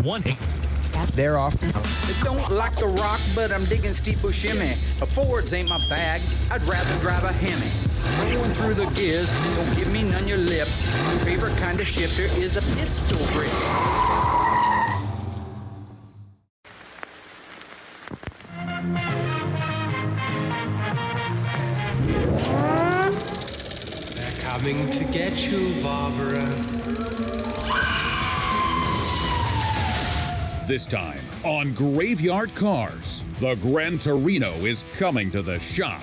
one. They're off. I don't like the rock, but I'm digging steep shimmy. A Ford's ain't my bag, I'd rather drive a Hemi. Rolling through the gears, don't give me none your lip. My favorite kind of shifter is a pistol grip. They're coming to get you, Barbara. This time on Graveyard Carz, the Gran Torino is coming to the shop.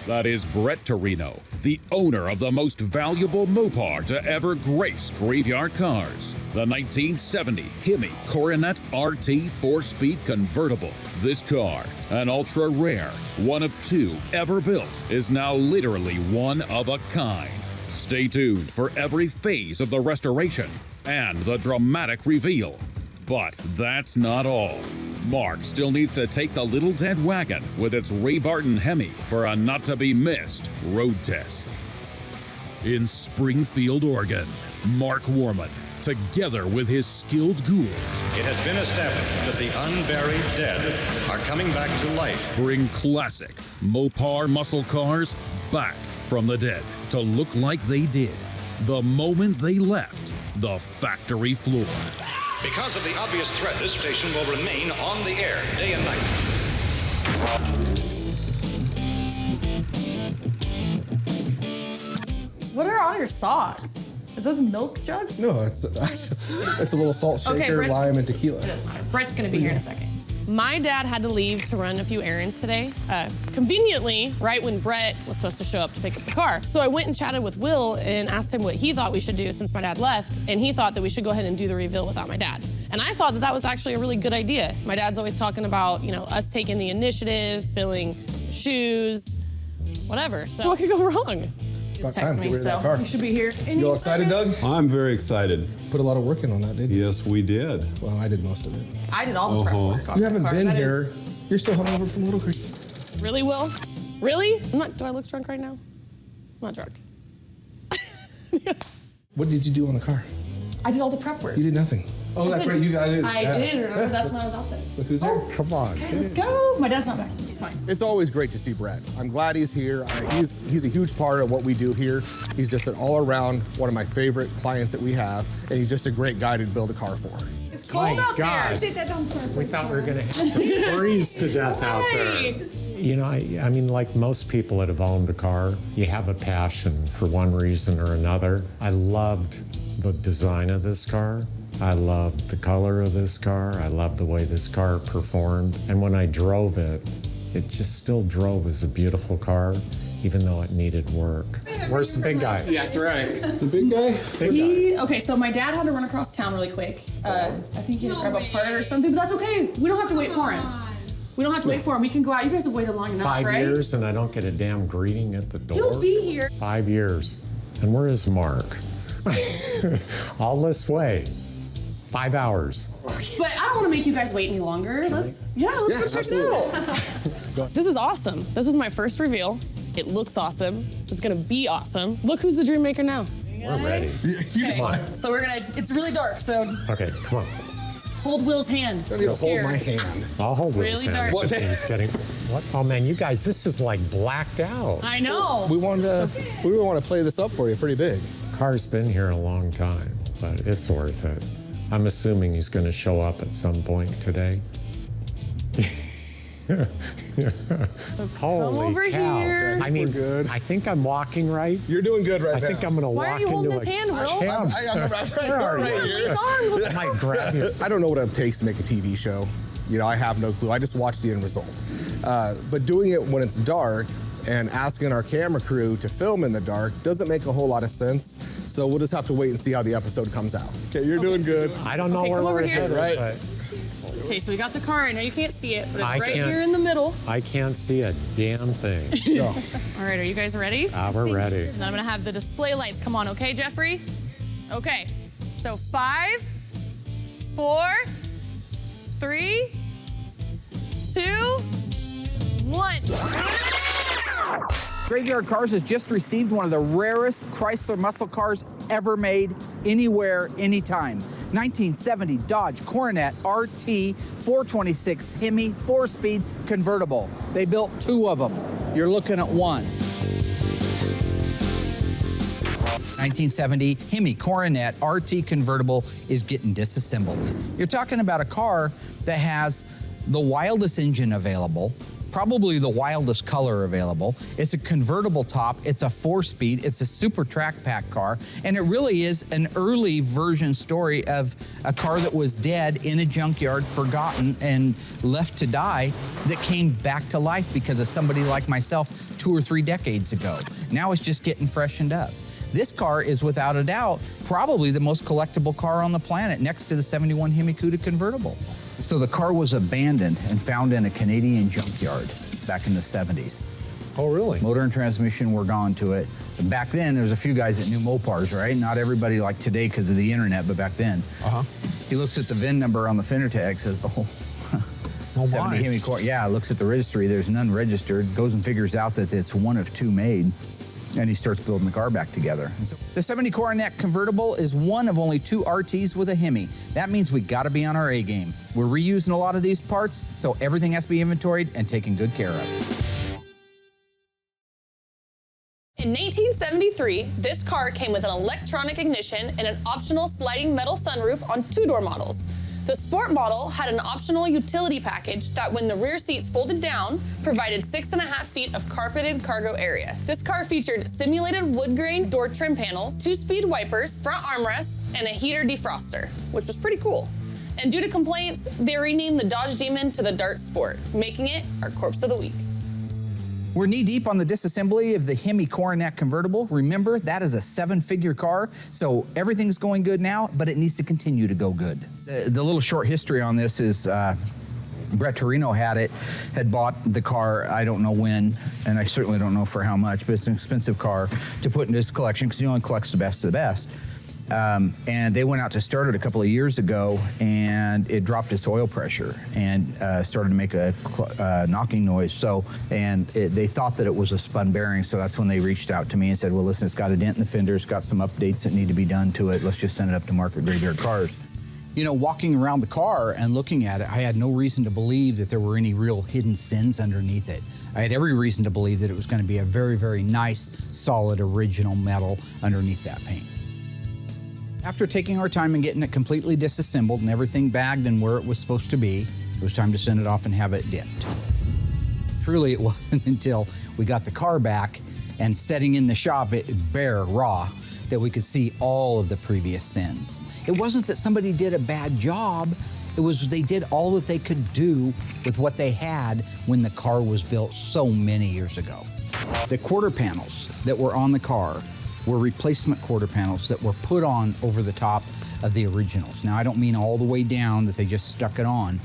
That is Brett Torino, the owner of the most valuable Mopar to ever grace Graveyard Carz, the 1970 Hemi Coronet RT 4-speed convertible. This car, an ultra rare, one of two ever built, is now literally one of a kind. Stay tuned for every phase of the restoration and the dramatic reveal. But that's not all. Mark still needs to take the little dead wagon with its Ray Barton Hemi for a not-to-be-missed road test. In Springfield, Oregon, Mark Warman, together with his skilled ghouls, It has been established that the unburied dead are coming back to life. bring classic Mopar muscle cars back from the dead to look like they did the moment they left the factory floor. Because of the obvious threat, this station will remain on the air day and night. What are on your socks? Are those milk jugs? No, it's a little salt shaker, Okay, Brett's- lime, and tequila. It doesn't matter. Brett's gonna be here in a second. My dad had to leave to run a few errands today. Conveniently, right when Brett was supposed to show up to pick up the car. So I went and chatted with Will and asked him what he thought we should do since my dad left, and he thought that we should go ahead and do the reveal without my dad. And I thought that that was actually a really good idea. My dad's always talking about, you know, us taking the initiative, filling shoes, whatever. So what could go wrong? Just About time text to me, get rid of that so car. you should be here. You all excited, Doug? I'm very excited. Put a lot of work in on that, didn't you? Yes, we did. Well, I did most of it. I did all the prep work on You that haven't car. been That here. is- You're still hungover from Little Creek. Really, Will? Really? Do I look drunk right now? I'm not drunk. What did you do on the car? I did all the prep work. You did nothing. Oh, that's right. You did. I did, remember? That's when I was out there. Look who's there. Come on. Okay, let's go. My dad's not back. It's fine. It's always great to see Brett. I'm glad he's here. He's a huge part of what we do here. He's just an all-around one of my favorite clients that we have, and he's just a great guy to build a car for. It's cold out God. there. We thought we were going to have to freeze to death out there. You know, I mean, like most people that have owned a car, you have a passion for one reason or another. I loved the design of this car. I loved the color of this car. I loved the way this car performed. And when I drove it, it just still drove as a beautiful car, even though it needed work. Where's the big guy? That's right. The big guy? Okay, so my dad had to run across town really quick. I think he had to grab a part or something, but that's okay. We don't have to wait for him. We don't have to wait for him. We can go out. You guys have waited long enough, 5 right? years and I don't get a damn greeting at the door. He'll be here. 5 years. And where is Mark? All this way. 5 hours. But I don't want to make you guys wait any longer. Let's go check it out. This is awesome. This is my first reveal. It looks awesome. It's gonna be awesome. Look who's the dream maker now. We're ready. Come on. So it's really dark, so Okay, come on. hold Will's hand. Don't even hold my hand. I'll hold Really Will's hand. dark. What? He's getting. What? Oh man, you guys, this is like blacked out. I know. We want to play this up for you pretty big. Car's been here a long time, but it's worth it. I'm assuming he's going to show up at some point today. So come Holy over cow. here. I mean, good. I think I'm walking right. You're doing good right I now. think I'm going to Why are walk you holding into his a hand, Will? cab. I'm right Where are right you? here. Arms. I might grab you. I don't know what it takes to make a TV show. You know, I have no clue. I just watch the end result. But doing it when it's dark and asking our camera crew to film in the dark doesn't make a whole lot of sense. So we'll just have to wait and see how the episode comes out. Okay, you're doing good. I don't know Okay, where come over we're here. headed, Right. but Okay, so we got the car. I know you can't see it, but it's I right can't. here in the middle. I can't see a damn thing. No. All right, are you guys ready? We're ready. And then I'm gonna have the display lights come on, okay, Jeffrey? Okay, so 5, 4, 3, 2, 1. Graveyard Carz has just received one of the rarest Chrysler muscle cars ever made, anywhere, anytime. 1970 Dodge Coronet RT 426 Hemi 4-speed convertible. They built 2 of them. You're looking at one. 1970 Hemi Coronet RT convertible is getting disassembled. You're talking about a car that has the wildest engine available, probably the wildest color available. It's a convertible top, it's a 4-speed, it's a super track pack car, and it really is an early version story of a car that was dead in a junkyard, forgotten and left to die, that came back to life because of somebody like myself 2 or 3 decades ago. Now it's just getting freshened up. This car is without a doubt probably the most collectible car on the planet, next to the 71 Hemi Cuda convertible. So the car was abandoned and found in a Canadian junkyard back in the 70s. Oh, really? Motor and transmission were gone to it. Back then, there was a few guys that knew Mopars, right? Not everybody like today because of the internet, but back then. He looks at the VIN number on the fender tag, says, oh, 70 Hemi car. Yeah, looks at the registry, there's none registered, goes and figures out that it's one of 2 made, and he starts building the car back together. The 70 Coronet convertible is one of only 2 RTs with a Hemi. That means we gotta be on our A game. We're reusing a lot of these parts, so everything has to be inventoried and taken good care of. In 1973, this car came with an electronic ignition and an optional sliding metal sunroof on 2-door models. The Sport model had an optional utility package that, when the rear seats folded down, provided 6.5 feet of carpeted cargo area. This car featured simulated wood grain door trim panels, 2-speed wipers, front armrests, and a heater defroster, which was pretty cool. And due to complaints, they renamed the Dodge Demon to the Dart Sport, making it our Corpse of the Week. We're knee-deep on the disassembly of the Hemi Coronet convertible. Remember, that is a 7-figure car, so everything's going good now, but it needs to continue to go good. The little short history on this is Brett Torino had bought the car, I don't know when, and I certainly don't know for how much, but it's an expensive car to put in his collection because he only collects the best of the best. And they went out to start it a couple of years ago, and it dropped its oil pressure and started to make a knocking noise. They thought that it was a spun bearing, so that's when they reached out to me and said, well, listen, it's got a dent in the fender, it's got some updates that need to be done to it. Let's just send it up to Market Graveyard Cars. You know, walking around the car and looking at it, I had no reason to believe that there were any real hidden sins underneath it. I had every reason to believe that it was going to be a very, very nice, solid, original metal underneath that paint. After taking our time and getting it completely disassembled and everything bagged and where it was supposed to be, it was time to send it off and have it dipped. Truly, it wasn't until we got the car back and setting in the shop it bare, raw, that we could see all of the previous sins. It wasn't that somebody did a bad job, it was they did all that they could do with what they had when the car was built so many years ago. The quarter panels that were on the car were replacement quarter panels that were put on over the top of the originals. Now, I don't mean all the way down that they just stuck it on,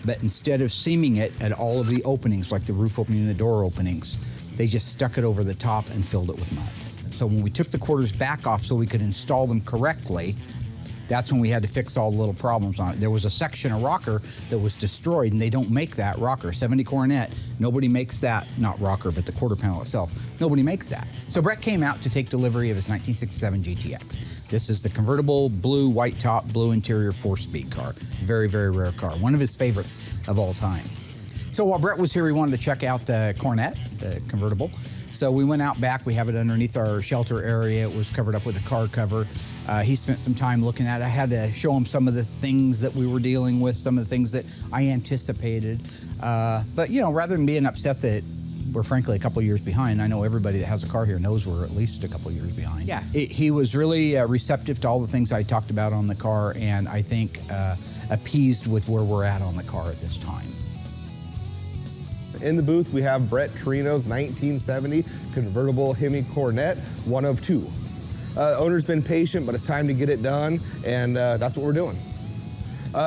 but instead of seaming it at all of the openings, like the roof opening and the door openings, they just stuck it over the top and filled it with mud. So when we took the quarters back off so we could install them correctly, that's when we had to fix all the little problems on it. There was a section of rocker that was destroyed, and they don't make that rocker. 70 Coronet, nobody makes that, not rocker, but the quarter panel itself. Nobody makes that. So Brett came out to take delivery of his 1967 GTX. This is the convertible blue, white top, blue interior 4-speed car. Very, very rare car. One of his favorites of all time. So while Brett was here, he wanted to check out the Coronet, the convertible. So we went out back. We have it underneath our shelter area. It was covered up with a car cover. He spent some time looking at it. I had to show him some of the things that we were dealing with, some of the things that I anticipated. But, you know, rather than being upset that we're frankly a couple years behind, I know everybody that has a car here knows we're at least a couple years behind. Yeah, he was really receptive to all the things I talked about on the car, and I think appeased with where we're at on the car at this time. In the booth, we have Brett Torino's 1970 convertible Hemi Coronet, one of 2. Owner's been patient, but it's time to get it done, and that's what we're doing.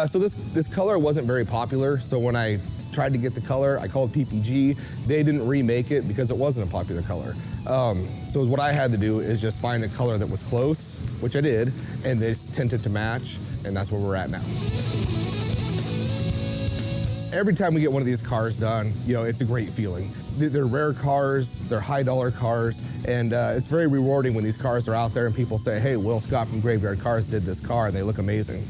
So this color wasn't very popular, so when I tried to get the color, I called PPG. They didn't remake it because it wasn't a popular color. So what I had to do is just find a color that was close, which I did, and they just tinted to match, and that's where we're at now. Every time we get one of these cars done, you know, it's a great feeling. They're rare cars, they're high-dollar cars, and it's very rewarding when these cars are out there and people say, hey, Will Scott from Graveyard Cars did this car, and they look amazing.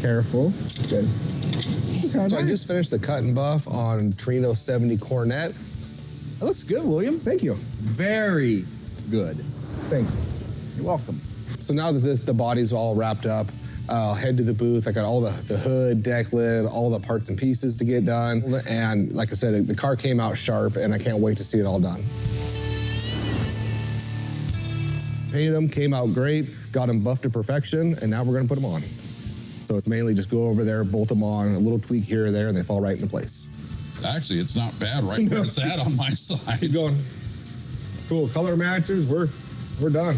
Careful. Good. So I just finished the cut and buff on Torino 70 Coronet. That looks good, William. Thank you. Very good. Thank you. You're welcome. So now that the body's all wrapped up, I'll head to the booth. I got all the hood, deck lid, all the parts and pieces to get done. And like I said, the car came out sharp and I can't wait to see it all done. Painted them, came out great, got them buffed to perfection, and now we're gonna put them on. So it's mainly just go over there, bolt them on, a little tweak here or there, and they fall right into place. Actually, it's not bad right where it's at on my side. Keep going. Cool, color matches, we're done.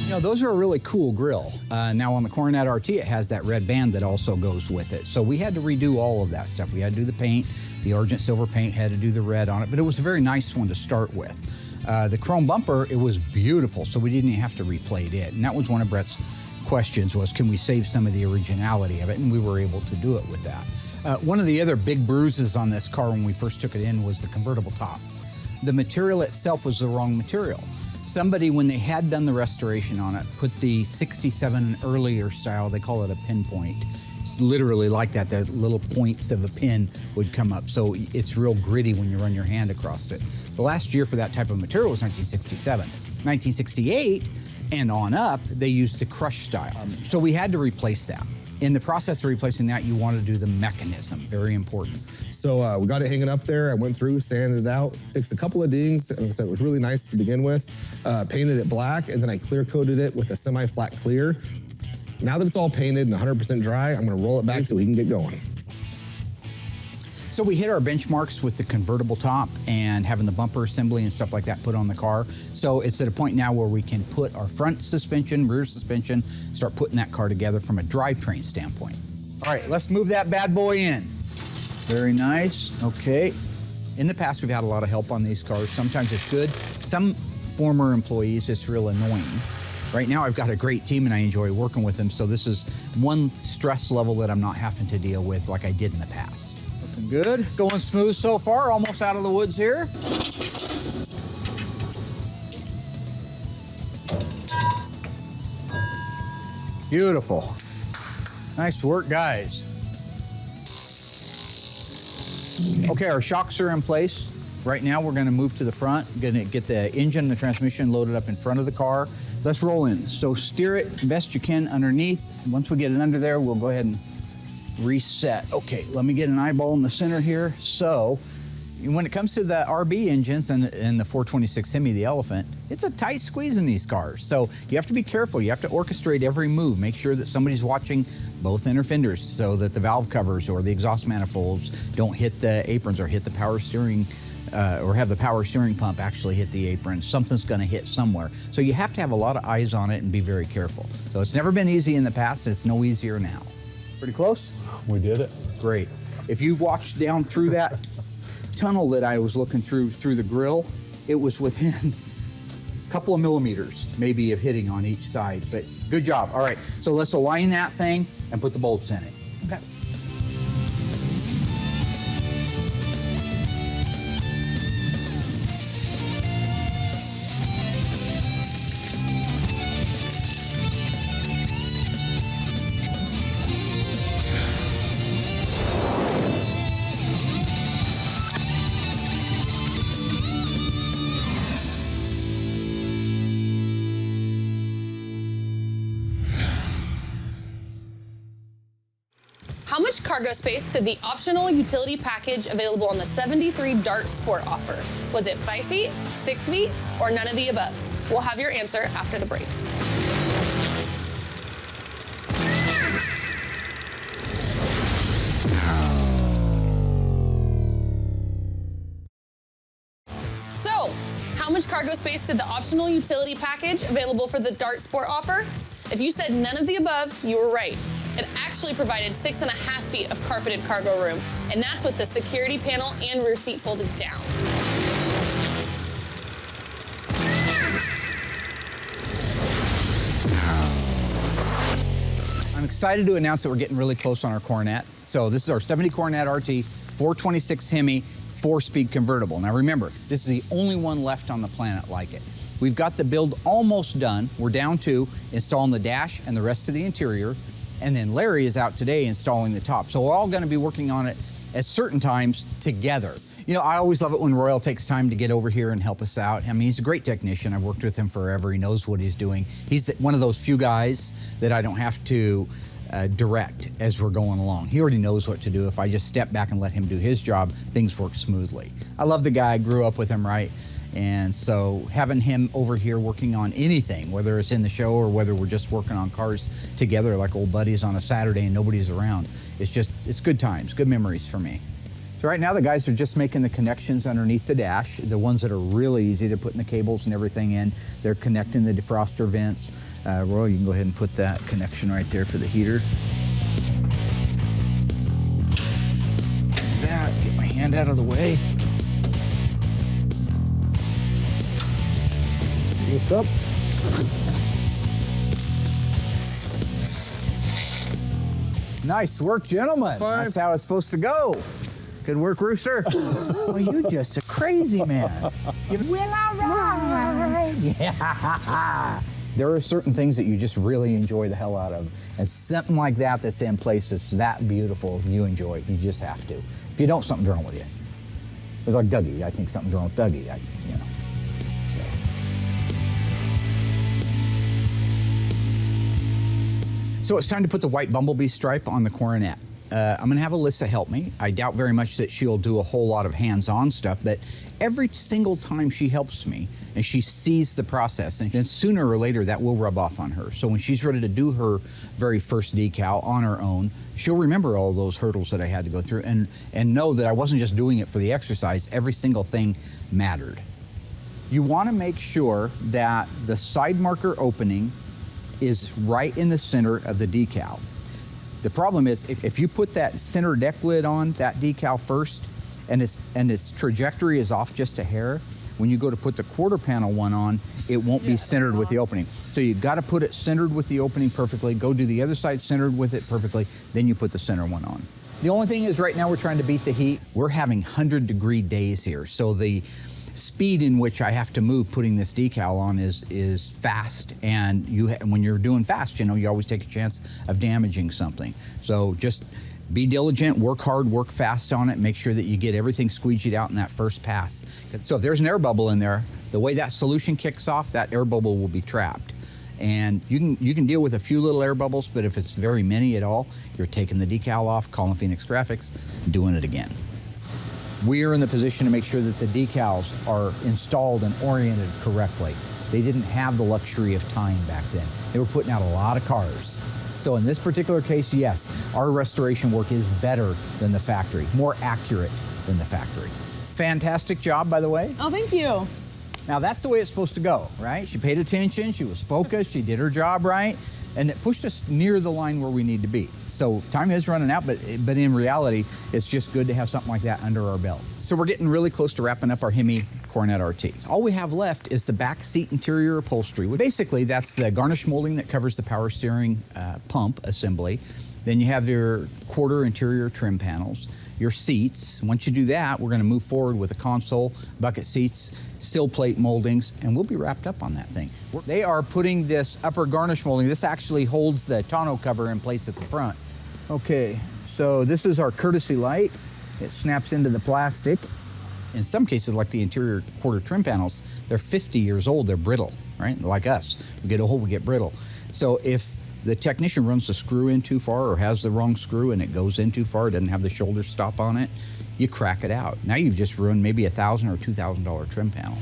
You know, those are a really cool grill. Now on the Coronet RT, it has that red band that also goes with it. So we had to redo all of that stuff. We had to do the paint, the Argent Silver paint, had to do the red on it, but it was a very nice one to start with. The chrome bumper, it was beautiful, so we didn't have to replate it. And that was one of Brett's questions was, can we save some of the originality of it? And we were able to do it with that. One of the other big bruises on this car when we first took it in was the convertible top. The material itself was the wrong material. Somebody, when they had done the restoration on it, put the 67 earlier style, they call it a pinpoint. It's literally like that, the little points of a pin would come up. So it's real gritty when you run your hand across it. The last year for that type of material was 1967. 1968 and on up, they used the crush style. So we had to replace that. In the process of replacing that, you want to do the mechanism, very important. So we got it hanging up there. I went through, sanded it out, fixed a couple of dings. Like I said, it was really nice to begin with. Painted it black, and then I clear coated it with a semi-flat clear. Now that it's all painted and 100% dry, I'm gonna roll it back so we can get going. So we hit our benchmarks with the convertible top and having the bumper assembly and stuff like that put on the car. So it's at a point now where we can put our front suspension, rear suspension, start putting that car together from a drivetrain standpoint. All right, let's move that bad boy in. Very nice, okay. In the past, we've had a lot of help on these cars. Sometimes it's good. Some former employees, it's real annoying. Right now, I've got a great team and I enjoy working with them. So this is one stress level that I'm not having to deal with like I did in the past. Looking good, going smooth so far, almost out of the woods here. Beautiful. Nice work, guys. Okay, our shocks are in place. Right now, we're gonna move to the front, gonna get the engine and the transmission loaded up in front of the car. Let's roll in. So steer it best you can underneath. Once we get it under there, we'll go ahead and reset. Okay, let me get an eyeball in the center here. So when it comes to the RB engines and the 426 Hemi, the Elephant, it's a tight squeeze in these cars. So you have to be careful. You have to orchestrate every move. Make sure that somebody's watching both inner fenders so that the valve covers or the exhaust manifolds don't hit the aprons or hit the power steering or have the power steering pump actually hit the apron. Something's gonna hit somewhere. So you have to have a lot of eyes on it and be very careful. So it's never been easy in the past. It's no easier now. Pretty close? We did it. Great. If you watched down through that tunnel that I was looking through the grill, it was within a couple of millimeters maybe of hitting on each side, but good job. All right, so let's align that thing and put the bolts in it. Okay. How much cargo space did the optional utility package available on the 73 Dart Sport offer? Was it 5 feet, 6 feet, or none of the above? We'll have your answer after the break. So, how much cargo space did the optional utility package available for the Dart Sport offer? If you said none of the above, you were right. It actually provided 6.5 feet of carpeted cargo room, and that's with the security panel and rear seat folded down. I'm excited to announce that we're getting really close on our Coronet. So this is our 70 Coronet RT, 426 Hemi, 4-speed convertible. Now remember, this is the only one left on the planet like it. We've got the build almost done. We're down to installing the dash and the rest of the interior. And then Larry is out today installing the top. So we're all gonna be working on it at certain times together. You know, I always love it when Royal takes time to get over here and help us out. I mean, he's a great technician. I've worked with him forever. He knows what he's doing. He's one of those few guys that I don't have to direct as we're going along. He already knows what to do. If I just step back and let him do his job, things work smoothly. I love the guy. I grew up with him, right? And so having him over here working on anything, whether it's in the show or whether we're just working on cars together like old buddies on a Saturday and nobody's around, it's good times, good memories for me. So right now the guys are just making the connections underneath the dash, the ones that are really easy. They're putting the cables and everything in. They're connecting the defroster vents. Roy, you can go ahead and put that connection right there for the heater. Get my hand out of the way. Lift up. Nice work, gentlemen. That's how it's supposed to go. Good work, Rooster. Well, you're just a crazy man. You will all right. Yeah. There are certain things that you just really enjoy the hell out of. And something like that that's in place that's that beautiful, you enjoy it. You just have to. If you don't, something's wrong with you. It's like Dougie. I think something's wrong with Dougie. So it's time to put the white bumblebee stripe on the Coronet. I'm gonna have Alyssa help me. I doubt very much that she'll do a whole lot of hands-on stuff, but every single time she helps me and she sees the process, and then sooner or later that will rub off on her. So when she's ready to do her very first decal on her own, she'll remember all those hurdles that I had to go through and know that I wasn't just doing it for the exercise. Every single thing mattered. You wanna make sure that the side marker opening is right in the center of the decal. The problem is if you put that center deck lid on that decal first and its trajectory is off just a hair, when you go to put the quarter panel one on, it won't be centered with the opening. So you've got to put it centered with the opening perfectly, go do the other side centered with it perfectly, then you put the center one on. The only thing is right now we're trying to beat the heat. We're having 100-degree days here, so the speed in which I have to move putting this decal on is fast, and when you're doing fast, you know, you always take a chance of damaging something. So just be diligent, work hard, work fast on it, make sure that you get everything squeegeed out in that first pass. So if there's an air bubble in there, the way that solution kicks off, that air bubble will be trapped. And you can deal with a few little air bubbles, but if it's very many at all, you're taking the decal off, calling Phoenix Graphics, and doing it again. We are in the position to make sure that the decals are installed and oriented correctly. They didn't have the luxury of time back then. They were putting out a lot of cars. So in this particular case, yes, our restoration work is better than the factory, more accurate than the factory. Fantastic job, by the way. Oh, thank you. Now that's the way it's supposed to go, right? She paid attention, she was focused, she did her job right, and it pushed us near the line where we need to be. So time is running out, but in reality, it's just good to have something like that under our belt. So we're getting really close to wrapping up our Hemi Coronet RT. All we have left is the back seat interior upholstery. Basically, that's the garnish molding that covers the power steering pump assembly. Then you have your quarter interior trim panels, your seats. Once you do that, we're gonna move forward with the console, bucket seats, sill plate moldings, and we'll be wrapped up on that thing. They are putting this upper garnish molding. This actually holds the tonneau cover in place at the front. Okay, so this is our courtesy light. It snaps into the plastic. In some cases, like the interior quarter trim panels, they're 50 years old, they're brittle, right? Like us, we get old, we get brittle. So if the technician runs the screw in too far or has the wrong screw and it goes in too far, doesn't have the shoulder stop on it, you crack it out. Now you've just ruined maybe a $1,000 or $2,000 trim panel.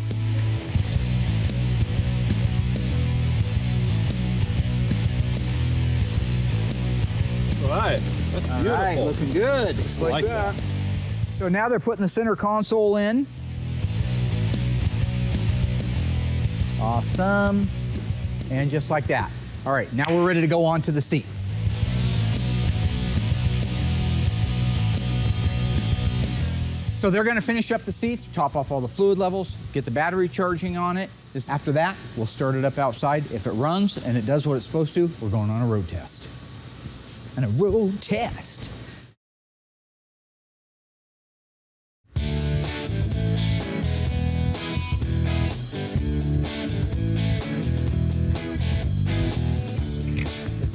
All right, that's beautiful. All right, looking good. Just like that. So now they're putting the center console in. Awesome. And just like that. All right, now we're ready to go on to the seats. So they're gonna finish up the seats, top off all the fluid levels, get the battery charging on it. After that, we'll start it up outside. If it runs and it does what it's supposed to, we're going on a road test. And a road test.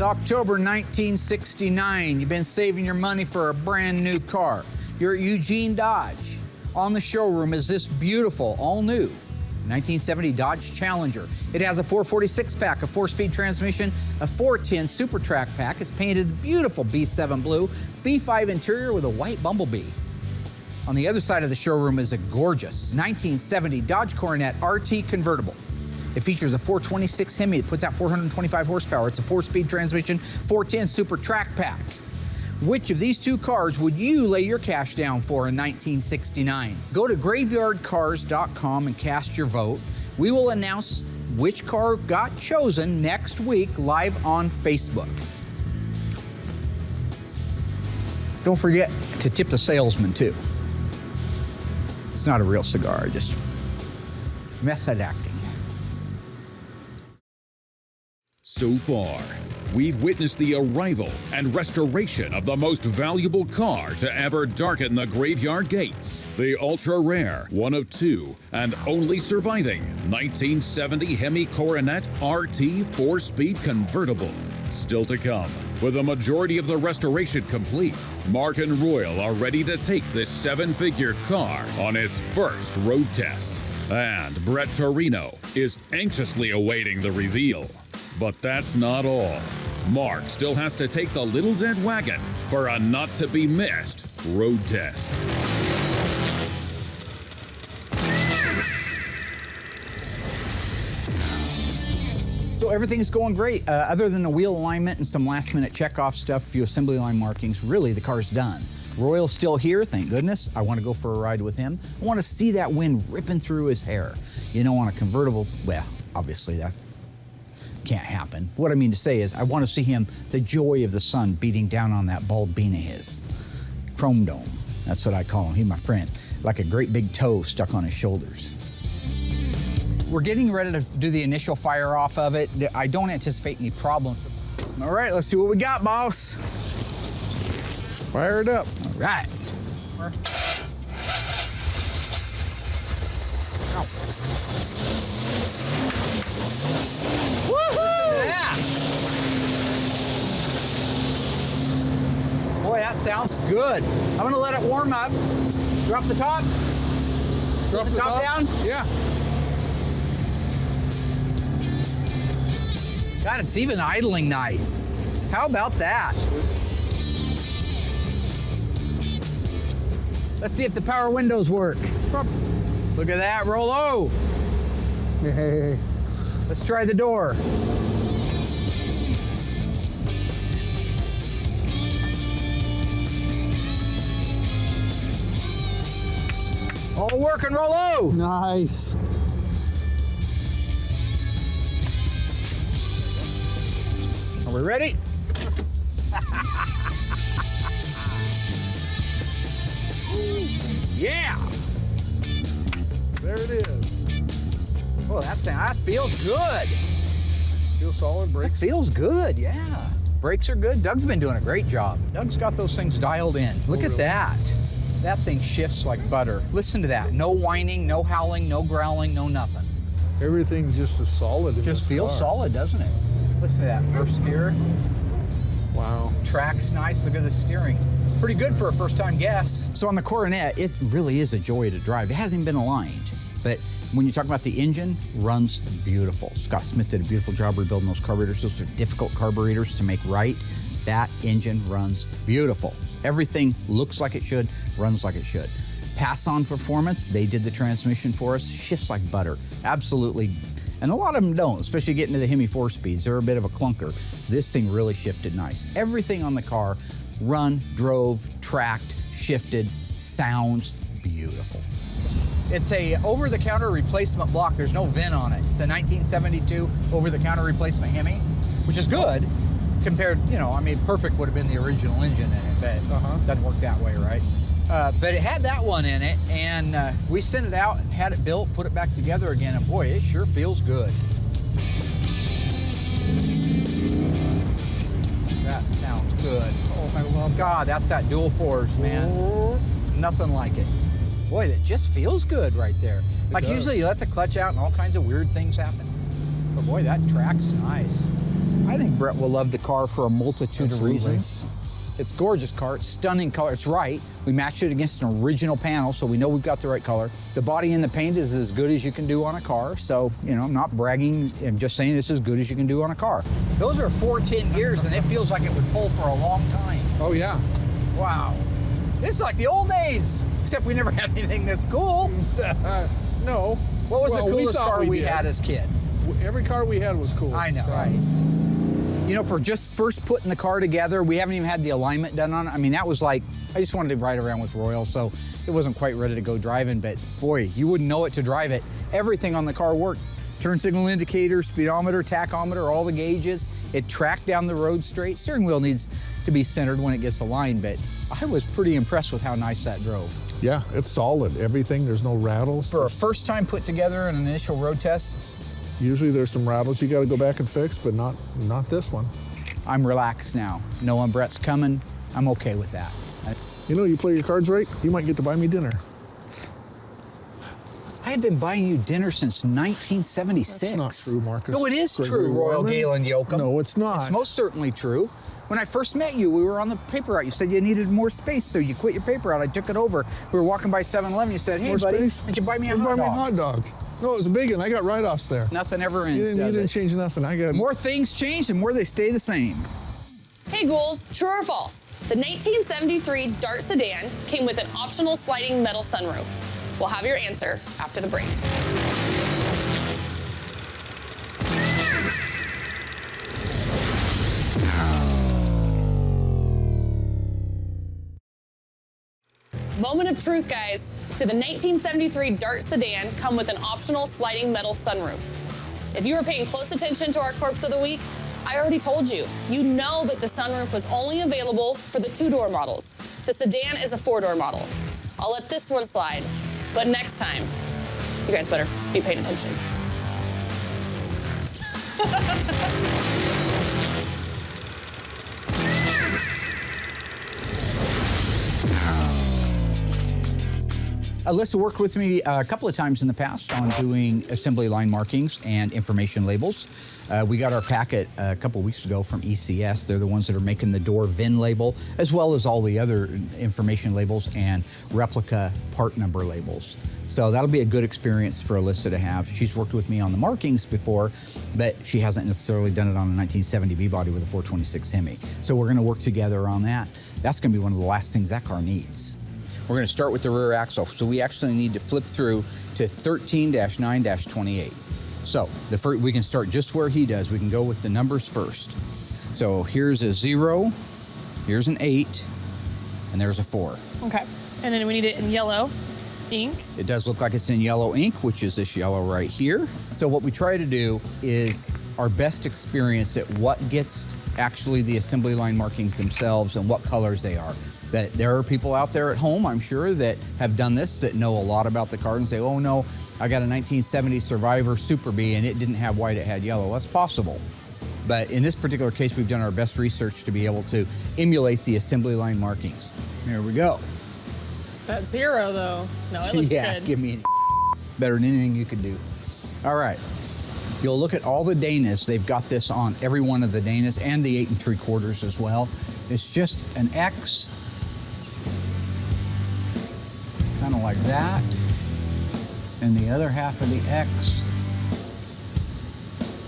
It's October 1969. You've been saving your money for a brand new car. You're at Eugene Dodge. On the showroom is this beautiful, all-new 1970 Dodge Challenger. It has a 446 pack, a 4-speed transmission, a 410 Super Track pack. It's painted beautiful B7 blue, B5 interior with a white bumblebee. On the other side of the showroom is a gorgeous 1970 Dodge Coronet RT convertible. It features a 426 Hemi that puts out 425 horsepower. It's a 4-speed transmission, 410 Super Track pack. Which of these two cars would you lay your cash down for in 1969? Go to graveyardcars.com and cast your vote. We will announce which car got chosen next week live on Facebook. Don't forget to tip the salesman too. It's not a real cigar, just method acting. So far, we've witnessed the arrival and restoration of the most valuable car to ever darken the graveyard gates. The ultra-rare, one of two, and only surviving 1970 Hemi Coronet RT 4-speed convertible. Still to come. With a majority of the restoration complete, Mark and Royal are ready to take this 7-figure car on its first road test. And Brett Torino is anxiously awaiting the reveal. But that's not all. Mark still has to take the little dead wagon for a not-to-be-missed road test. So everything's going great. Other than the wheel alignment and some last-minute check-off stuff, a few assembly line markings, really the car's done. Royal's still here, thank goodness. I want to go for a ride with him. I want to see that wind ripping through his hair. You know, on a convertible, well, obviously that can't happen. What I mean to say is I want to see him, the joy of the sun beating down on that bald bean of his. Chrome dome, that's what I call him. He's my friend. Like a great big toe stuck on his shoulders. We're getting ready to do the initial fire off of it. I don't anticipate any problems. All right, let's see what we got, boss. Fire it up. All right. Woohoo! Yeah. Boy, that sounds good. I'm gonna let it warm up. Drop the top. Drop the top down? Yeah. God, it's even idling nice. How about that? Let's see if the power windows work. Look at that, Rollo. Hey. Let's try the door. All working, Rollo. Nice. Are we ready? Yeah! There it is. Oh, that feels good. Feel solid, brakes? Feels good, yeah. Brakes are good. Doug's been doing a great job. Doug's got those things dialed in. Look at that. That thing shifts like butter. Listen to that. No whining, no howling, no growling, no nothing. Everything just is solid. Just feels solid, doesn't it? Listen to that first gear. Wow. Track's nice. Look at the steering. Pretty good for a first-time guest. So on the Coronet, it really is a joy to drive. It hasn't even been aligned, but when you talk about the engine, runs beautiful. Scott Smith did a beautiful job rebuilding those carburetors. Those are difficult carburetors to make right. That engine runs beautiful. Everything looks like it should, runs like it should. Pass-on performance, they did the transmission for us, shifts like butter. Absolutely. And a lot of them don't, especially getting to the Hemi 4-speeds. They're a bit of a clunker. This thing really shifted nice. Everything on the car, run, drove, tracked, shifted, sounds beautiful. It's a over-the-counter replacement block. There's no VIN on it. It's a 1972 over-the-counter replacement Hemi, which is good compared, you know, I mean, perfect would have been the original engine in it, but doesn't work that way, right? But it had that one in it, and we sent it out and had it built, put it back together again, and boy, it sure feels good. That sounds good. Oh, I love God, that's that dual fours, man. Nothing like it. Boy, that just feels good right there. Like usually you let the clutch out and all kinds of weird things happen. But boy, that track's nice. I think Brett will love the car for a multitude Absolutely. of reasons. It's a gorgeous car, it's stunning color, it's right. We matched it against an original panel, so we know we've got the right color. The body and the paint is as good as you can do on a car, so, you know, I'm not bragging, I'm just saying it's as good as you can do on a car. Those are 410 gears, and it feels like it would pull for a long time. Oh, yeah. Wow. This is like the old days, except we never had anything this cool. No. What was the Well, coolest thought car we did. had as kids? Every car we had was cool. I know, So, right? You know, for just first putting the car together, we haven't even had the alignment done on it. I mean, that was like, I just wanted to ride around with Royal, so it wasn't quite ready to go driving, but boy, you wouldn't know it to drive it. Everything on the car worked. Turn signal indicator, speedometer, tachometer, all the gauges. It tracked down the road straight. Steering wheel needs to be centered when it gets aligned, but I was pretty impressed with how nice that drove. Yeah, it's solid. Everything, there's no rattles. For a first time put together in an initial road test, Usually there's some rattles you got to go back and fix, but not this one. I'm relaxed now. Knowing Brett's coming, I'm okay with that. You know, you play your cards right, you might get to buy me dinner. I had been buying you dinner since 1976. That's not true, Marcus. No, it is Gregory true, Royal Warman. Galen Yoakum. No, it's not. It's most certainly true. When I first met you, we were on the paper route. You said you needed more space, so you quit your paper route. I took it over. We were walking by 7-Eleven. You said, hey, More buddy, space? did you buy me a Buy hot me a dog? hot dog. No, it was a big one. I got write-offs there. Nothing ever You ends. didn't change nothing. I got More things change, the more they stay the same. Hey ghouls, true or false? The 1973 Dart sedan came with an optional sliding metal sunroof. We'll have your answer after the break. Moment of truth, guys. Did the 1973 Dart sedan come with an optional sliding metal sunroof? If you were paying close attention to our Corpse of the Week, I already told you. You know that the sunroof was only available for the 2-door models. The sedan is a 4-door model. I'll let this one slide, but next time, you guys better be paying attention. Alyssa worked with me a couple of times in the past on doing assembly line markings and information labels. We got our packet a couple of weeks ago from ECS. They're the ones that are making the door VIN label, as well as all the other information labels and replica part number labels. So that'll be a good experience for Alyssa to have. She's worked with me on the markings before, but she hasn't necessarily done it on a 1970 V-body with a 426 Hemi. So we're gonna work together on that. That's gonna be one of the last things that car needs. We're going to start with the rear axle. So we actually need to flip through to 13-9-28. So we can start just where he does. We can go with the numbers first. So here's a 0, here's an 8, and there's a 4. Okay, and then we need it in yellow ink. It does look like it's in yellow ink, which is this yellow right here. So what we try to do is our best experience at what gets actually the assembly line markings themselves and what colors they are. That there are people out there at home, I'm sure, that have done this, that know a lot about the car and say, oh no, I got a 1970 Survivor Super Bee and it didn't have white, it had yellow. That's possible. But in this particular case, we've done our best research to be able to emulate the assembly line markings. There we go. That 0 though, no, it looks Yeah, good. give me better than anything you can do. All right. You'll look at all the Danas. They've got this on every one of the Danas and the 8 3/4 as well. It's just an X, kind of like that, and the other half of the X,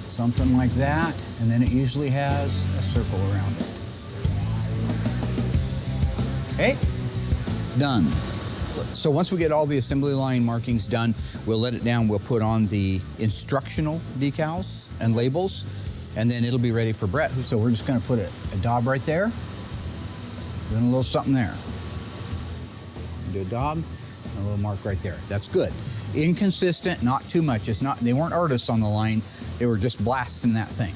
something like that, and then it usually has a circle around it. Okay, done. So once we get all the assembly line markings done, we'll let it down, we'll put on the instructional decals and labels, and then it'll be ready for Brett. So we're just gonna put a daub right there, then a little something there. Do a daub, and a little mark right there. That's good. Inconsistent, not too much. It's not, they weren't artists on the line, they were just blasting that thing.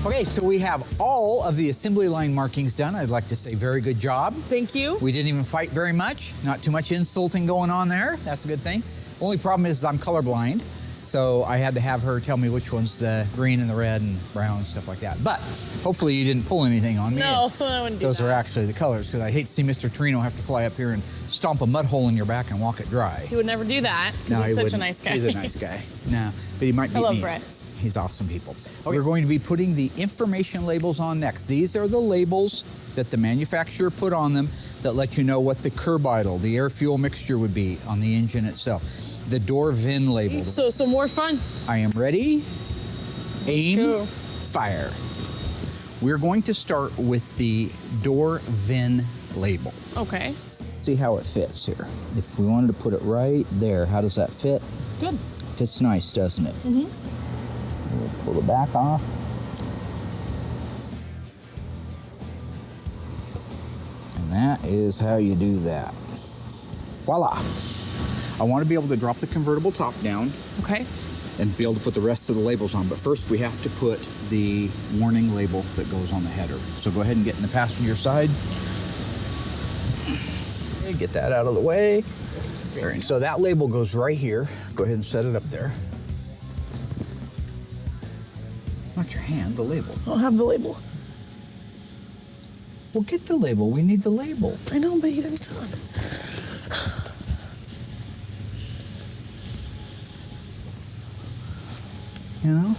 Okay, so we have all of the assembly line markings done. I'd like to say very good job. Thank you. We didn't even fight very much. Not too much insulting going on there. That's a good thing. Only problem is I'm colorblind, so I had to have her tell me which one's the green and the red and brown and stuff like that. But hopefully you didn't pull anything on me. No, I wouldn't do Those that. are actually the colors, because I hate to see Mr. Torino have to fly up here and stomp a mud hole in your back and walk it dry. He would never do that. 'Cause No, he's he such a wouldn't. nice guy. He's a nice guy. No, but he might be I love mean. Brett. He's awesome people. Okay. We're going to be putting the information labels on next. These are the labels that the manufacturer put on them that let you know what the curb idle, the air fuel mixture would be on the engine itself. The door VIN label. So some more fun. I am ready. Aim, go. fire. We're going to start with the door VIN label. Okay. See how it fits here. If we wanted to put it right there, how does that fit? Good. Fits nice, doesn't it? Mm-hmm. We'll pull the back off. And that is how you do that. Voila. I want to be able to drop the convertible top down. Okay. And be able to put the rest of the labels on. But first we have to put the warning label that goes on the header. So go ahead and get in the passenger side. Okay, get that out of the way. There. So that label goes right here. Go ahead and set it up there. Not your hand, the label. I'll have the label. Well, get the label. We need the label. I know, but you didn't tell him. You know?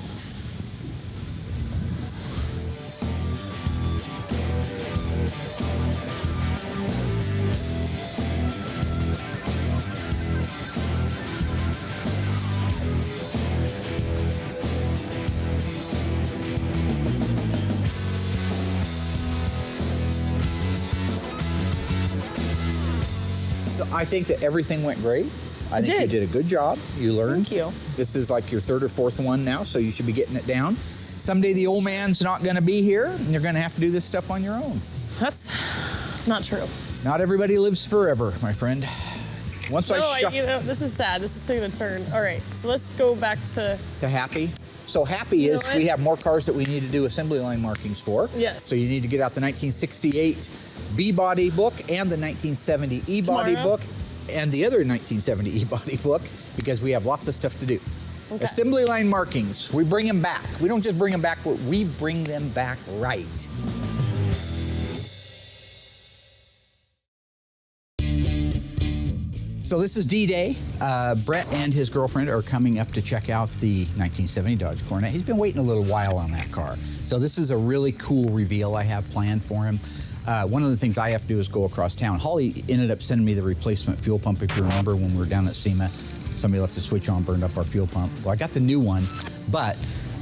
So I think that everything went great. I think you did a good job. You learned. Thank you. This is like your third or fourth one now, so you should be getting it down. Someday the old man's not going to be here, and you're going to have to do this stuff on your own. That's not true. Not everybody lives forever, my friend. Once This is sad. This is taking a turn. All right, so let's go back to Happy. So Happy is we have more cars that we need to do assembly line markings for. Yes. So you need to get out the 1968 B-body book and the 1970 E-body Tomorrow? book and the other 1970 E-body book, because we have lots of stuff to do. Okay. Assembly line markings, we bring them back. We don't just bring them back, but we bring them back right. So this is D-Day. Brett and his girlfriend are coming up to check out the 1970 Dodge Coronet. He's been waiting a little while on that car. So this is a really cool reveal I have planned for him. One of the things I have to do is go across town. Holly ended up sending me the replacement fuel pump, if you remember, when we were down at SEMA. Somebody left the switch on, burned up our fuel pump. Well, I got the new one, but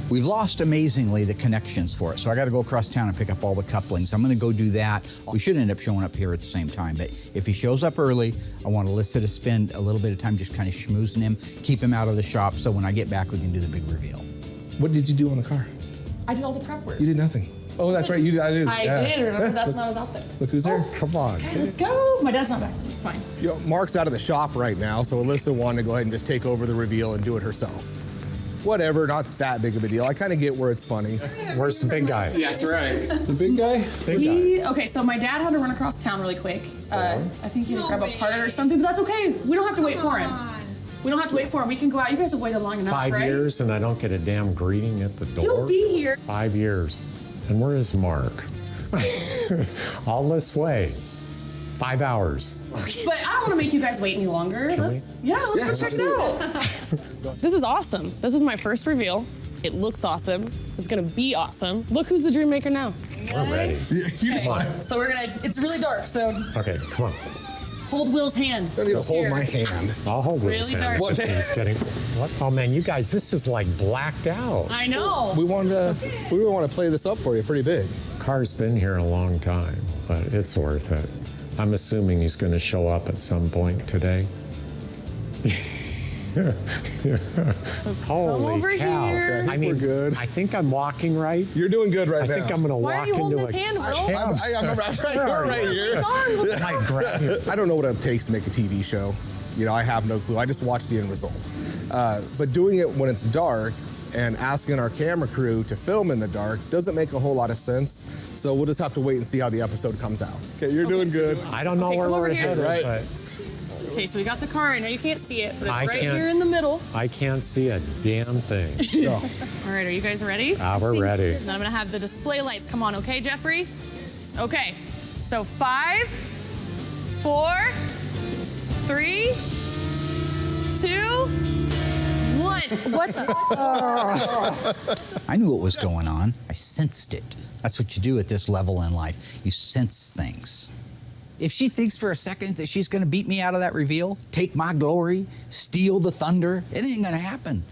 we've lost amazingly the connections for it. So I got to go across town and pick up all the couplings. I'm going to go do that. We should end up showing up here at the same time, but if he shows up early, I want Alyssa to spend a little bit of time just kind of schmoozing him, keep him out of the shop, so when I get back, we can do the big reveal. What did you do on the car? I did all the prep work. You did nothing. Oh, that's right. You did. I did. Remember, that's when I was out there. Look who's there. Come on. Okay, let's go. My dad's not back, so it's fine. You know, Mark's out of the shop right now, so Alyssa wanted to go ahead and just take over the reveal and do it herself. Whatever, not that big of a deal. I kind of get where it's funny. Where's the big guy? Yeah, that's right. The big guy? Big guy. Okay, so my dad had to run across town really quick. I think he had to grab a part or something, but that's okay. We don't have to wait for him. We don't have to wait for him. We can go out. You guys have waited long enough, 5 right? years and I don't get a damn greeting at the door. He'll be here. 5 years. And where is Mark? All this way. 5 hours. But I don't want to make you guys wait any longer. Let's go check it out. This is awesome. This is my first reveal. It looks awesome. It's gonna be awesome. Look who's the dream maker now. We're ready. Come on. So we're gonna, it's really dark, so Okay, come on. hold Will's hand. Don't even hold my hand. I'll hold Will's Really hand. dark. He's getting, what? Oh man, you guys, this is like blacked out. I know. We want to play this up for you pretty big. Car's been here a long time, but it's worth it. I'm assuming he's going to show up at some point today. So Holy come over cow. here. I think we're good. I think I'm walking right. You're doing good right I now. think I'm going to Why are walk you holding into his a hand, Will? I'm right here. I grab you. I don't know what it takes to make a TV show. You know, I have no clue. I just watch the end result. But doing it when it's dark and asking our camera crew to film in the dark doesn't make a whole lot of sense. So we'll just have to wait and see how the episode comes out. Okay, you're doing good. I don't know where come over we're here. headed, Right. but Okay, so we got the car. I know you can't see it, but it's I right can't- here in the middle. I can't see a damn thing. No. All right, are you guys ready? We're ready. Then I'm gonna have the display lights come on, okay, Jeffrey? Okay, so 5, 4, 3, 2, 1. What the? I knew what was going on. I sensed it. That's what you do at this level in life. You sense things. If she thinks for a second that she's going to beat me out of that reveal, take my glory, steal the thunder, it ain't going to happen.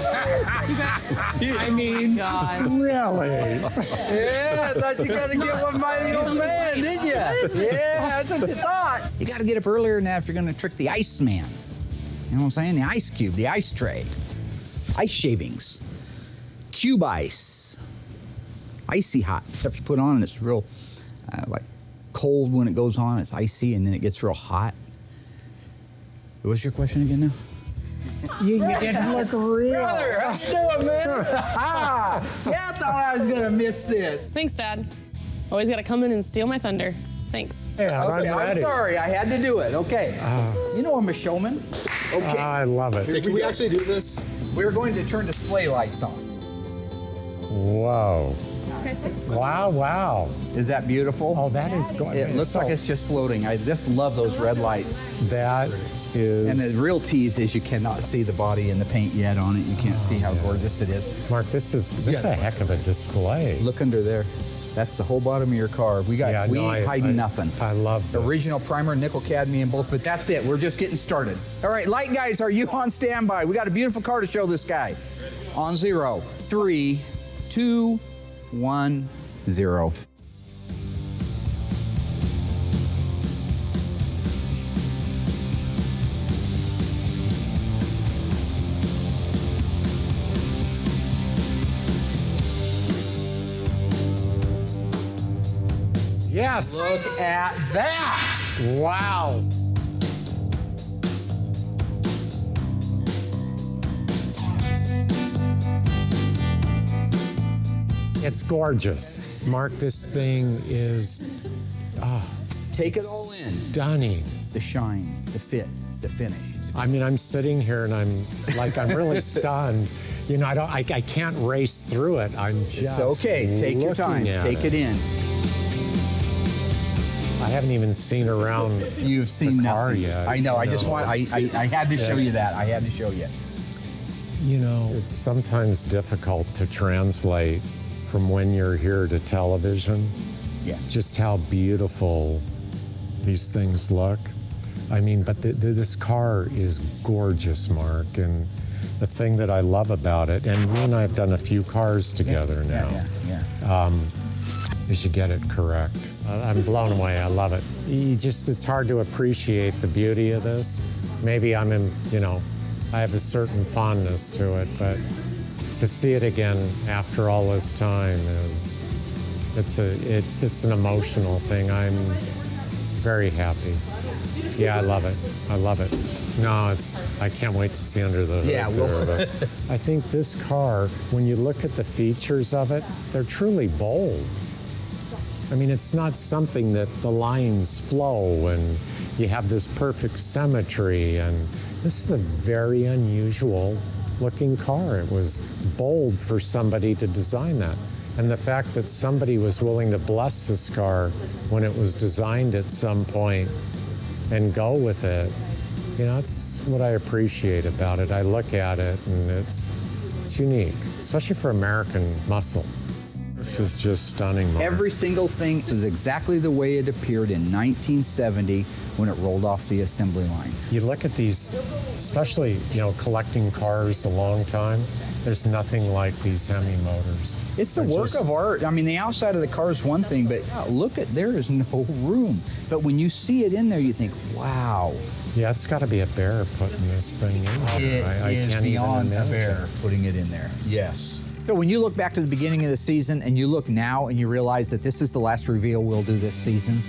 I mean, really? Yeah, I thought you got to get one by the old man, did you? Yeah, that's what you thought. You got to get up earlier than that if you're going to trick the Iceman. You know what I'm saying? The ice cube, the ice tray, ice shavings, cube ice, icy hot stuff you put on, and it's real like cold when it goes on. It's icy, and then it gets real hot. What's your question again now? You didn't look real. Brother, how you doing, man? Yeah, I thought I was gonna miss this. Thanks, Dad. Always gotta come in and steal my thunder. Thanks. Yeah, Okay, I'm I'm ready. sorry, I had to do it. Okay. You know I'm a showman. Okay. I love it. Hey, can we actually do this? We're going to turn display lights on. Whoa. Wow, wow. Is that beautiful? Oh, that is good. It looks like it's just floating. I just love those red lights. That is... And the real tease is you cannot see the body and the paint yet on it. You can't see how gorgeous it is. Mark, this is a heck of a display. Look under there. That's the whole bottom of your car. We ain't hiding nothing. I love this. Original primer, nickel cadmium, both, but that's it. We're just getting started. All right, light guys, are you on standby? We got a beautiful car to show this guy. On 0, 3, 2, 1, 0. Yes. Look at that. Wow. It's gorgeous. Mark, this thing is Take it all in. stunning. The shine, the fit, the finish. I mean, I'm sitting here and I'm really stunned. You know, I can't race through it. I'm just It's okay. Take your looking time. at Take it in. I haven't even seen around You've seen the car nothing. yet. I know. I just want. I had to show you that. I had to show you. You know, it's sometimes difficult to translate from when you're here to television. Yeah. Just how beautiful these things look. I mean, but this car is gorgeous, Mark. And the thing that I love about it, and you and I have done a few cars together now, is you get it correct. I'm blown away. I love it. It's hard to appreciate the beauty of this. Maybe I have a certain fondness to it, but to see it again after all this time it's an emotional thing. I'm very happy. Yeah, I love it. I love it. No, I can't wait to see under the hood. Yeah, there, but I think this car, when you look at the features of it, they're truly bold. I mean, it's not something that the lines flow and you have this perfect symmetry. And this is a very unusual looking car. It was bold for somebody to design that. And the fact that somebody was willing to bless this car when it was designed at some point and go with it, you know, that's what I appreciate about it. I look at it and it's unique, especially for American muscle. This is just stunning, Mark. Every single thing is exactly the way it appeared in 1970 when it rolled off the assembly line. You look at these, especially, collecting cars a long time, there's nothing like these Hemi motors. It's a work of art. I mean, the outside of the car is one thing, but there is no room. But when you see it in there, you think, wow. Yeah, it's got to be a bear putting this thing in there. It is beyond a bear putting it in there. Yes. So when you look back to the beginning of the season and you look now and you realize that this is the last reveal we'll do this season,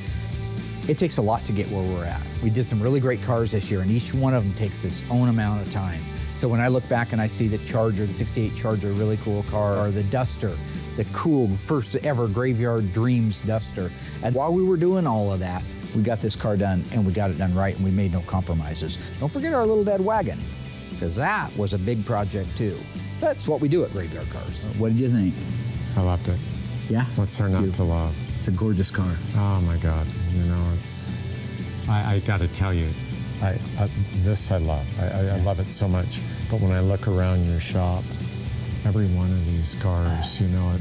it takes a lot to get where we're at. We did some really great cars this year, and each one of them takes its own amount of time. So when I look back and I see the Charger, the 68 Charger, really cool car, or the Duster, the cool first ever Graveyard Dreams Duster. And while we were doing all of that, we got this car done, and we got it done right, and we made no compromises. Don't forget our little dead wagon, because that was a big project too. That's what we do at Graveyard Cars. What did you think? I loved it. Yeah? What's there not to love? It's a gorgeous car. Oh my God, you know, it's, I gotta tell you, this I love. I love it so much. But when I look around your shop, every one of these cars, you know,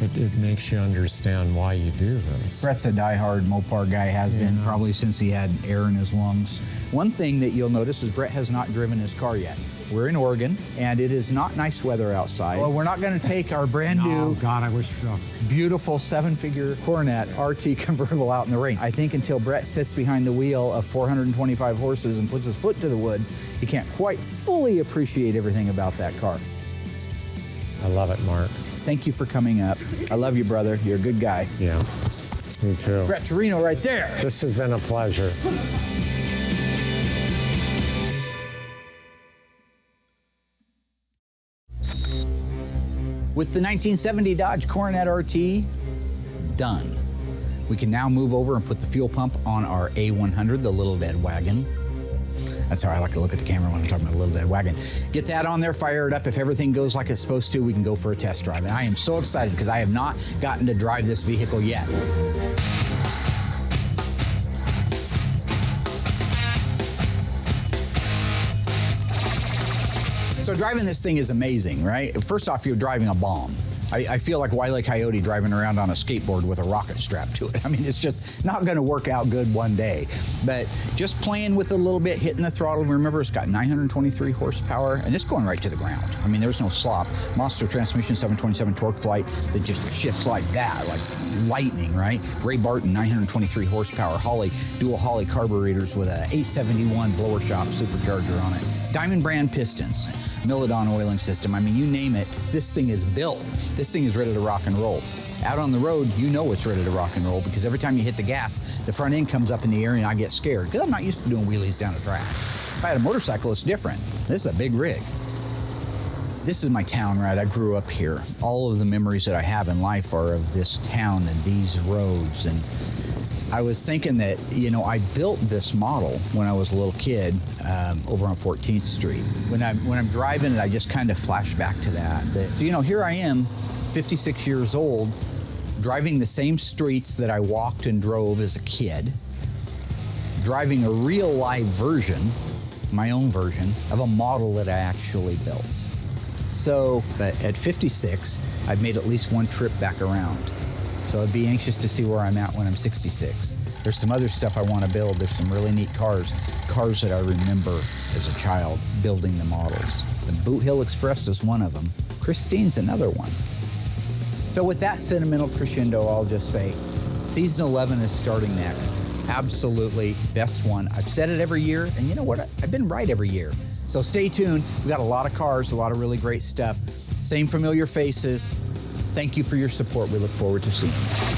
it makes you understand why you do this. Brett's a diehard Mopar guy, has been probably since he had air in his lungs. One thing that you'll notice is Brett has not driven his car yet. We're in Oregon, and it is not nice weather outside. Well, we're not going to take our brand new, God, I wish beautiful 7-figure Coronet RT convertible out in the rain. I think until Brett sits behind the wheel of 425 horses and puts his foot to the wood, he can't quite fully appreciate everything about that car. I love it, Mark. Thank you for coming up. I love you, brother. You're a good guy. Yeah, me too. Brett Torino right there. This has been a pleasure. With the 1970 Dodge Coronet RT done, we can now move over and put the fuel pump on our A100, the little dead wagon. That's how I like to look at the camera when I'm talking about a little dead wagon. Get that on there, fire it up. If everything goes like it's supposed to, we can go for a test drive. And I am so excited because I have not gotten to drive this vehicle yet. So driving this thing is amazing, right? First off, you're driving a bomb. I feel like Wile E. Coyote driving around on a skateboard with a rocket strapped to it. I mean, it's just not gonna work out good one day. But just playing with it a little bit, hitting the throttle. Remember, it's got 923 horsepower, and it's going right to the ground. I mean, there's no slop. Monster transmission, 727 torque flight that just shifts like that, like lightning, right? Ray Barton, 923 horsepower. Holley, dual Holley carburetors with a 871 blower shop supercharger on it. Diamond brand pistons, Milodon oiling system. I mean, you name it, this thing is built. This thing is ready to rock and roll. Out on the road, you know it's ready to rock and roll because every time you hit the gas, the front end comes up in the air and I get scared because I'm not used to doing wheelies down a track. If I had a motorcycle, it's different. This is a big rig. This is my town, right? I grew up here. All of the memories that I have in life are of this town and these roads. And I was thinking that, you know, I built this model when I was a little kid over on 14th Street. When I'm driving it, I just kind of flash back to that. So, you know, here I am, 56 years old, driving the same streets that I walked and drove as a kid, driving a real live version, my own version, of a model that I actually built. So, but at 56, I've made at least one trip back around. So I'd be anxious to see where I'm at when I'm 66. There's some other stuff I want to build. There's some really neat cars that I remember as a child building the models. The Boot Hill Express is one of them. Christine's another one. So with that sentimental crescendo, I'll just say, season 11 is starting next. Absolutely best one. I've said it every year, and you know what? I've been right every year. So stay tuned. We've got a lot of cars, a lot of really great stuff. Same familiar faces. Thank you for your support. We look forward to seeing you.